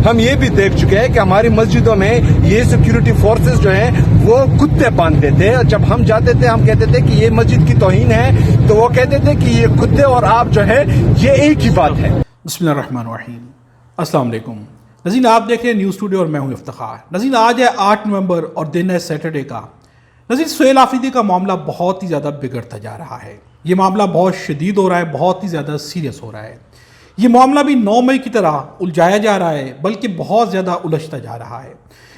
ہم یہ بھی دیکھ چکے ہیں کہ ہماری مسجدوں میں یہ سیکیورٹی فورسز جو ہیں وہ کتے باندھتے تھے، جب ہم جاتے تھے ہم کہتے تھے کہ یہ مسجد کی توہین ہے تو وہ کہتے تھے کہ یہ کتے اور آپ جو ہے یہ ایک ہی بات ہے۔ بسم اللہ الرحمن الرحیم، السلام علیکم ناظرین، آپ دیکھ رہے ہیں نیوز اسٹوڈیو اور میں ہوں افتخار۔ ناظرین، آج ہے 8 نومبر اور دن ہے سیٹرڈے کا۔ ناظرین، سہیل آفریدی کا معاملہ بہت ہی زیادہ بگڑتا جا رہا ہے، یہ معاملہ بہت شدید ہو رہا ہے، بہت ہی زیادہ سیریس ہو رہا ہے۔ یہ معاملہ بھی 9 مئی کی طرح الجھایا جا رہا ہے، بلکہ بہت زیادہ الجھتا جا رہا ہے۔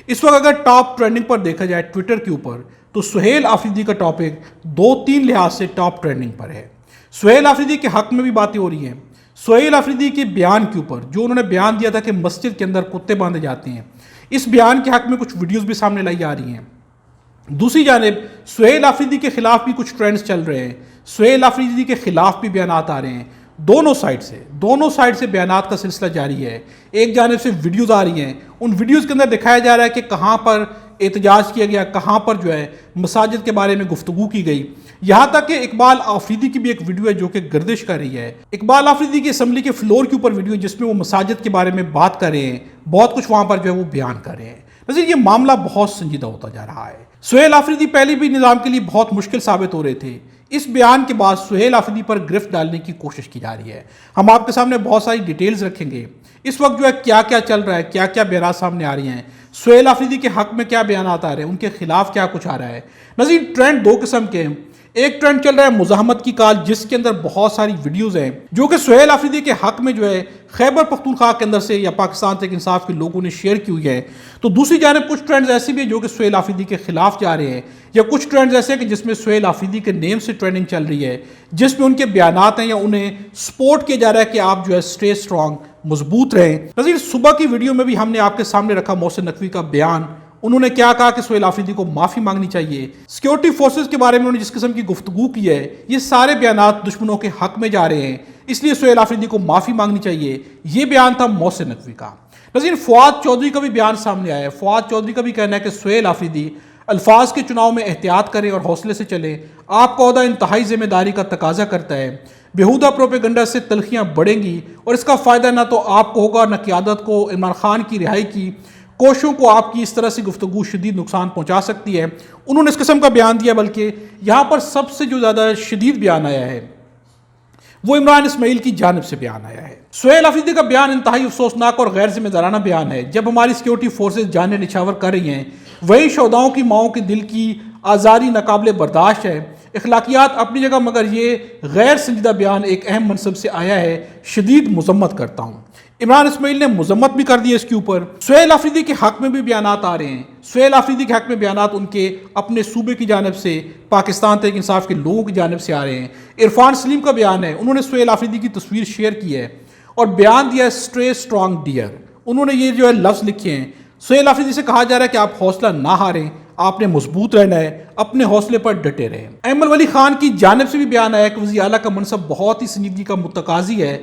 اس وقت اگر ٹاپ ٹرینڈنگ پر دیکھا جائے ٹویٹر کے اوپر تو سہیل آفریدی کا ٹاپک 2-3 لحاظ سے ٹاپ ٹرینڈنگ پر ہے۔ سہیل آفریدی کے حق میں بھی باتیں ہو رہی ہیں، سہیل آفریدی کے بیان کے اوپر جو انہوں نے بیان دیا تھا کہ مسجد کے اندر کتے باندھے جاتے ہیں، اس بیان کے حق میں کچھ ویڈیوز بھی سامنے لائی جا رہی ہیں۔ دوسری جانب سہیل آفریدی کے خلاف بھی کچھ ٹرینڈز چل رہے ہیں، سہیل آفریدی کے خلاف بھی بیانات آ رہے ہیں۔ دونوں سائڈ سے بیانات کا سلسلہ جاری ہے۔ ایک جانب سے ویڈیوز آ رہی ہیں، ان ویڈیوز کے اندر دکھایا جا رہا ہے کہ کہاں پر احتجاج کیا گیا، کہاں پر جو ہے مساجد کے بارے میں گفتگو کی گئی۔ یہاں تک کہ اقبال آفریدی کی بھی ایک ویڈیو ہے جو کہ گردش کر رہی ہے۔ اقبال آفریدی کی اسمبلی کے فلور کے اوپر ویڈیو ہے جس میں وہ مساجد کے بارے میں بات کر رہے ہیں، بہت کچھ وہاں پر جو ہے وہ بیان کر رہے ہیں۔ نظر یہ معاملہ بہت سنجیدہ ہوتا جا رہا ہے۔ سہیل آفریدی پہلے بھی نظام کے لیے بہت مشکل ثابت ہو رہے تھے، اس بیان کے بعد سہیل آفریدی پر گرفت ڈالنے کی کوشش کی جا رہی ہے۔ ہم آپ کے سامنے بہت ساری ڈیٹیلز رکھیں گے، اس وقت جو ہے کیا کیا چل رہا ہے، کیا کیا بیانات سامنے آ رہی ہیں، سہیل آفریدی کے حق میں کیا بیانات آ رہے ہیں، ان کے خلاف کیا کچھ آ رہا ہے۔ نظیر، ٹرینڈ 2 قسم کے ہیں۔ ایک ٹرینڈ چل رہا ہے مزاحمت کی کال، جس کے اندر بہت ساری ویڈیوز ہیں جو کہ سہیل آفریدی کے حق میں جو ہے خیبر پختونخوا کے اندر سے یا پاکستان تحریک انصاف کے لوگوں نے شیئر کی ہوئی ہے۔ تو دوسری جانب کچھ ٹرینڈز ایسے بھی ہیں جو کہ سہیل آفریدی کے خلاف جا رہے ہیں، یا کچھ ٹرینڈز ایسے ہیں کہ جس میں سہیل آفریدی کے نیم سے ٹرینڈنگ چل رہی ہے، جس میں ان کے بیانات ہیں یا انہیں سپورٹ کیا جا رہا ہے کہ آپ جو ہے اسٹے اسٹرانگ، مضبوط رہیں۔ نظیر، صبح کی ویڈیو میں بھی ہم نے آپ کے سامنے رکھا محسن نقوی کا بیان۔ انہوں نے کیا کہا کہ سہیل آفریدی کو معافی مانگنی چاہیے، سیکیورٹی فورسز کے بارے میں انہوں نے جس قسم کی گفتگو کی ہے، یہ سارے بیانات دشمنوں کے حق میں جا رہے ہیں، اس لیے سہیل آفریدی کو معافی مانگنی چاہیے۔ یہ بیان تھا محسن نقوی کا۔ نظیر، فواد چودھری کا بھی بیان سامنے آیا ہے۔ فواد چودھری کا بھی کہنا ہے کہ سہیل آفریدی الفاظ کے چناؤ میں احتیاط کریں اور حوصلے سے چلیں، آپ کا عہدہ انتہائی ذمہ داری کا تقاضا کرتا ہے، بیہودہ پروپیگنڈا سے تلخیاں بڑھیں گی اور اس کا فائدہ نہ تو آپ کو ہوگا نہ قیادت کو۔ عمران خان کی رہائی کی کوششوں کو آپ کی اس طرح سے گفتگو شدید نقصان پہنچا سکتی ہے۔ انہوں نے اس قسم کا بیان دیا، بلکہ یہاں پر سب سے جو زیادہ شدید بیان آیا ہے وہ عمران اسماعیل کی جانب سے بیان آیا ہے۔ سہیل آفریدی کا بیان انتہائی افسوسناک اور غیر ذمہ دارانہ بیان ہے۔ جب ہماری سیکیورٹی فورسز جانیں نچھاور کر رہی ہیں، وہی شہداؤں کی ماؤں کے دل کی آزاری ناقابل برداشت ہے۔ اخلاقیات اپنی جگہ، مگر یہ غیر سنجیدہ بیان ایک اہم منصب سے آیا ہے، شدید مذمت کرتا ہوں۔ عمران اسماعیل نے مذمت بھی کر دی اس کے اوپر۔ سہیل آفریدی کے حق میں بھی بیانات آ رہے ہیں۔ سہیل آفریدی کے حق میں بیانات ان کے اپنے صوبے کی جانب سے، پاکستان تحریک انصاف کے لوگوں کی جانب سے آ رہے ہیں۔ عرفان سلیم کا بیان ہے، انہوں نے سہیل آفریدی کی تصویر شیئر کی ہے اور بیان دیا ہے اسٹے اسٹرانگ ڈیئر۔ انہوں نے یہ جو ہے لفظ لکھے ہیں۔ سہیل آفریدی سے کہا جا رہا ہے کہ آپ حوصلہ نہ ہاریں، آپ نے مضبوط رہنا ہے، اپنے حوصلے پر ڈٹے رہیں۔ ایمن ولی خان کی جانب سے بھی بیان آیا کہ وزیر اعلیٰ کا منصب بہت ہی سنجیدگی کا متقاضی ہے،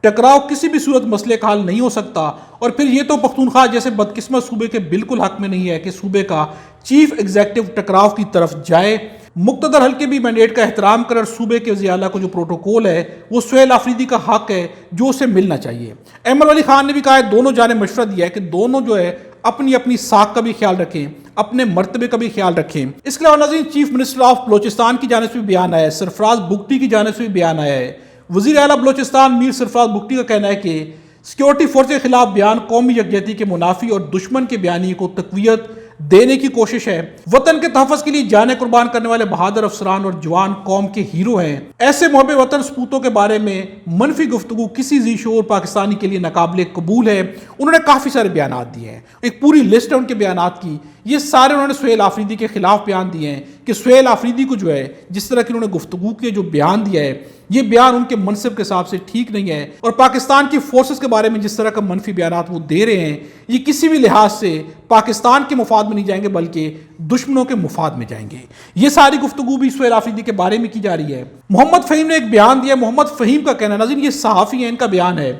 ٹکراؤ کسی بھی صورت مسئلے کا حل نہیں ہو سکتا، اور پھر یہ تو پختونخوا جیسے بدقسمت صوبے کے بالکل حق میں نہیں ہے کہ صوبے کا چیف ایگزیکٹو ٹکراؤ کی طرف جائے۔ مقتدر حلقے بھی مینڈیٹ کا احترام کر، صوبے کے وزیر اعلیٰ کو جو پروٹوکول ہے وہ سہیل آفریدی کا حق ہے جو اسے ملنا چاہیے۔ ایمن ولی خان نے بھی کہا ہے، دونوں جانب مشورہ دیا ہے کہ دونوں جو ہے اپنی اپنی ساکھ کا بھی خیال رکھیں، اپنے مرتبے کا بھی خیال رکھیں۔ اس کے علاوہ ناظرین، چیف منسٹر آف بلوچستان کی جانب سے بھی بیان آیا ہے، سرفراز بگٹی کی جانب سے بھی بیان آیا ہے۔ وزیر اعلیٰ بلوچستان میر سرفراز بگٹی کا کہنا ہے کہ سیکیورٹی فورس کے خلاف بیان قومی یکجہتی کے منافی اور دشمن کے بیانیے کو تقویت دینے کی کوشش ہے۔ وطن کے تحفظ کے لیے جانیں قربان کرنے والے بہادر افسران اور جوان قوم کے ہیرو ہیں۔ ایسے محب وطن سپوتوں کے بارے میں منفی گفتگو کسی ذی شعور پاکستانی کے لیے ناقابل قبول ہے۔ انہوں نے کافی سارے بیانات دیے ہیں، ایک پوری لسٹ ہے ان کے بیانات کی، یہ سارے انہوں نے سہیل آفریدی کے خلاف بیان دیے ہیں کہ سہیل آفریدی کو جو ہے جس طرح کی انہوں نے گفتگو کی، جو بیان دیا ہے، یہ بیان ان کے منصب کے حساب سے ٹھیک نہیں ہے، اور پاکستان کی فورسز کے بارے میں جس طرح کا منفی بیانات وہ دے رہے ہیں، یہ کسی بھی لحاظ سے پاکستان کے مفاد میں نہیں جائیں گے بلکہ دشمنوں کے مفاد میں جائیں گے۔ یہ ساری گفتگو بھی سہیل آفریدی کے بارے میں کی جا رہی ہے۔ محمد فہیم نے ایک بیان دیا۔ محمد فہیم کا کہنا ہے، ناظرین یہ صحافی ہیں، ان کا بیان ہے،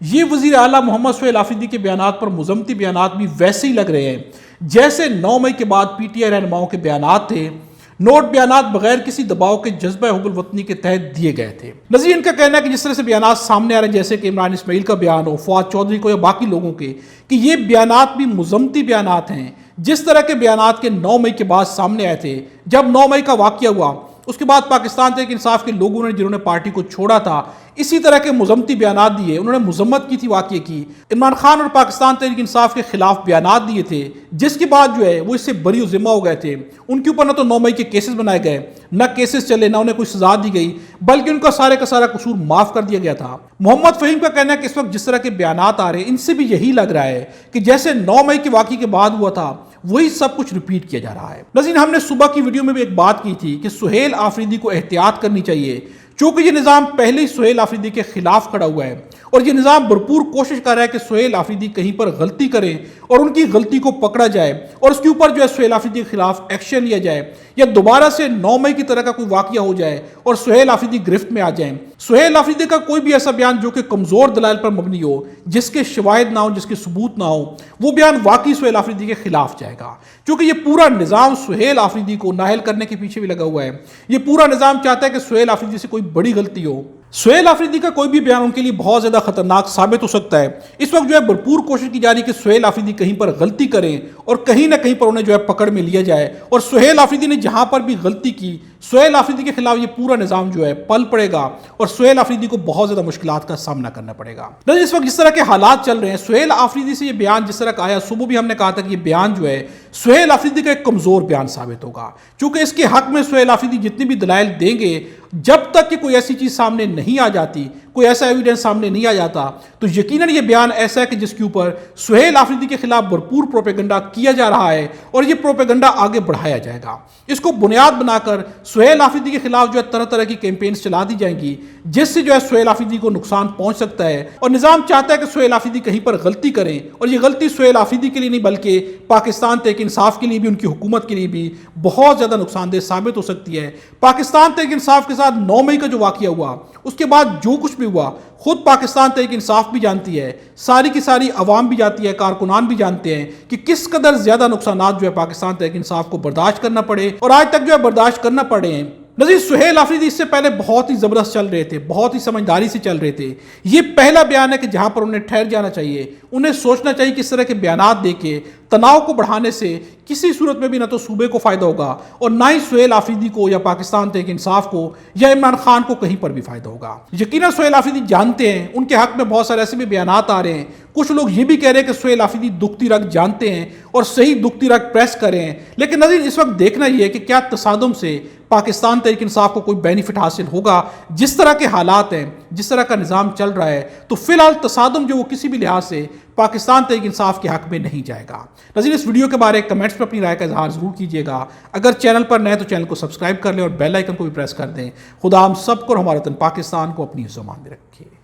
یہ وزیر اعلیٰ محمد سہیل آفریدی کے بیانات پر مذمتی بیانات بھی ویسے ہی لگ رہے ہیں جیسے 9 مئی کے بعد پی ٹی آئی رہنماؤں کے بیانات تھے۔ نوٹ بیانات بغیر کسی دباؤ کے جذبہ حب الوطنی کے تحت دیے گئے تھے۔ نظیر ان کا کہنا ہے کہ جس طرح سے بیانات سامنے آ رہے ہیں، جیسے کہ عمران اسماعیل کا بیان ہو، فواد چودھری کو یا باقی لوگوں کے، کہ یہ بیانات بھی مذمتی بیانات ہیں، جس طرح کے بیانات کے 9 مئی کے بعد سامنے آئے تھے۔ جب 9 مئی کا واقعہ ہوا اس کے بعد پاکستان تحریک انصاف کے لوگوں نے، جنہوں نے پارٹی کو چھوڑا تھا، اسی طرح کے مذمتی بیانات دیے، انہوں نے مذمت کی تھی واقعے کی، عمران خان اور پاکستان تحریک انصاف کے خلاف بیانات دیے تھے، جس کے بعد جو ہے وہ اس سے بری و ذمہ ہو گئے تھے۔ ان کے اوپر نہ تو 9 مئی کے کیسز بنائے گئے، نہ کیسز چلے، نہ انہیں کوئی سزا دی گئی، بلکہ ان کا سارے کا سارا قصور معاف کر دیا گیا تھا۔ محمد فہیم کا کہنا ہے کہ اس وقت جس طرح کے بیانات آ رہے ہیں، ان سے بھی یہی لگ رہا ہے کہ جیسے 9 مئی کے واقعے کے بعد ہوا تھا وہی سب کچھ ریپیٹ کیا جا رہا ہے۔ ناظرین، ہم نے صبح کی ویڈیو میں بھی ایک بات کی تھی کہ سہیل آفریدی کو احتیاط کرنی چاہیے، چونکہ یہ نظام پہلے ہی سہیل آفریدی کے خلاف کھڑا ہوا ہے، اور یہ نظام بھرپور کوشش کر رہا ہے کہ سہیل آفریدی کہیں پر غلطی کریں اور ان کی غلطی کو پکڑا جائے اور اس کے اوپر جو ہے سہیل آفریدی کے خلاف ایکشن لیا جائے، یا دوبارہ سے 9 مئی کی طرح کا کوئی واقعہ ہو جائے اور سہیل آفریدی گرفت میں آ جائیں۔ سہیل آفریدی کا کوئی بھی ایسا بیان جو کہ کمزور دلائل پر مبنی ہو، جس کے شواہد نہ ہو، جس کے ثبوت نہ ہو، وہ بیان واقعی سہیل آفریدی کے خلاف جائے گا، کیونکہ یہ پورا نظام سہیل آفریدی کو نااہل کرنے کے پیچھے بھی لگا ہوا ہے۔ یہ پورا نظام چاہتا ہے کہ سہیل آفریدی سے کوئی بڑی غلطی ہو۔ سہیل آفریدی کا کوئی بھی بیان ان کے لیے بہت زیادہ خطرناک ثابت ہو سکتا ہے۔ اس وقت جو ہے بھرپور کوشش کی جا رہی ہے کہ سہیل آفریدی کہیں پر غلطی کریں اور کہیں نہ کہیں پر انہیں جو ہے پکڑ میں لیا جائے، اور سہیل آفریدی نے جہاں پر بھی غلطی کی، سہیل آفریدی کے خلاف یہ پورا نظام جو ہے پل پڑے گا اور سہیل آفریدی کو بہت زیادہ مشکلات کا سامنا کرنا پڑے گا۔ لیکن اس وقت جس طرح کے حالات چل رہے ہیں، سہیل آفریدی سے یہ بیان جس طرح کا آیا، صبح بھی ہم نے کہا تھا کہ یہ بیان جو ہے سہیل آفریدی کا ایک کمزور بیان ثابت ہوگا، چونکہ اس کے حق میں سہیل آفریدی جتنی بھی دلائل دیں گے، جب تک کہ کوئی ایسی چیز سامنے نہیں آ جاتی، کوئی ایسا ایویڈنس سامنے نہیں آ جاتا، تو یقیناً یہ بیان ایسا ہے کہ جس کے اوپر سہیل آفریدی کے خلاف بھرپور پروپیگنڈا کیا جا رہا ہے اور یہ پروپیگنڈا آگے بڑھایا جائے گا۔ اس کو بنیاد بنا کر سہیل آفریدی کے خلاف جو ہے طرح طرح کی کیمپینز چلا دی جائیں گی، جس سے جو ہے سہیل آفریدی کو نقصان پہنچ سکتا ہے، اور نظام چاہتا ہے کہ سہیل آفریدی کہیں پر غلطی کریں، اور یہ غلطی سہیل آفریدی کے لیے نہیں بلکہ پاکستان تحریک انصاف کے لیے بھی، ان کی حکومت کے لیے بھی بہت زیادہ نقصان دہ ثابت ہو سکتی ہے۔ پاکستان تحریک انصاف کے ساتھ 9 مئی کا جو واقعہ ہوا، اس کے بعد جو کچھ بھی ہوا، خود پاکستان تحریک انصاف بھی جانتی ہے، ساری کی ساری عوام بھی جانتی ہے، کارکنان بھی جانتے ہیں کہ کس قدر زیادہ نقصانات جو ہے پاکستان تحریک انصاف کو برداشت کرنا پڑے، اور آج تک جو ہے برداشت کرنا پڑے ہیں۔ نظیر، سہیل آفریدی اس سے پہلے بہت ہی زبردست چل رہے تھے، بہت ہی سمجھداری سے چل رہے تھے۔ یہ پہلا بیان ہے کہ جہاں پر انہیں ٹھہر جانا چاہیے، انہیں سوچنا چاہیے کہ اس طرح کے بیانات دے کے تناؤ کو بڑھانے سے کسی صورت میں بھی نہ تو صوبے کو فائدہ ہوگا اور نہ ہی سہیل آفریدی کو یا پاکستان تحریک انصاف کو یا عمران خان کو کہیں پر بھی فائدہ ہوگا۔ یقیناً سہیل آفریدی جانتے ہیں، ان کے حق میں بہت سارے ایسے بھی بیانات آ رہے ہیں، کچھ لوگ یہ بھی کہہ رہے ہیں کہ سہیل آفریدی دکھتی رگ جانتے ہیں اور صحیح دکھتی رگ پریس کریں ہیں، لیکن نظیر اس وقت دیکھنا یہ ہے کہ کیا تصادم سے پاکستان تحریک انصاف کو کوئی بینیفٹ حاصل ہوگا۔ جس طرح کے حالات ہیں، جس طرح کا نظام چل رہا ہے، تو فی الحال تصادم جو وہ کسی بھی لحاظ سے پاکستان تحریک انصاف کے حق میں نہیں جائے گا۔ نظیر، اس ویڈیو کے بارے کمنٹس میں اپنی رائے کا اظہار ضرور کیجیے گا۔ اگر چینل پر نئے تو چینل کو سبسکرائب کر لیں اور بیل آئیکن کو بھی پریس کر دیں۔ خدا ہم سب کو اور ہمارے وطن پاکستان کو اپنی حفظ و امان میں رکھے۔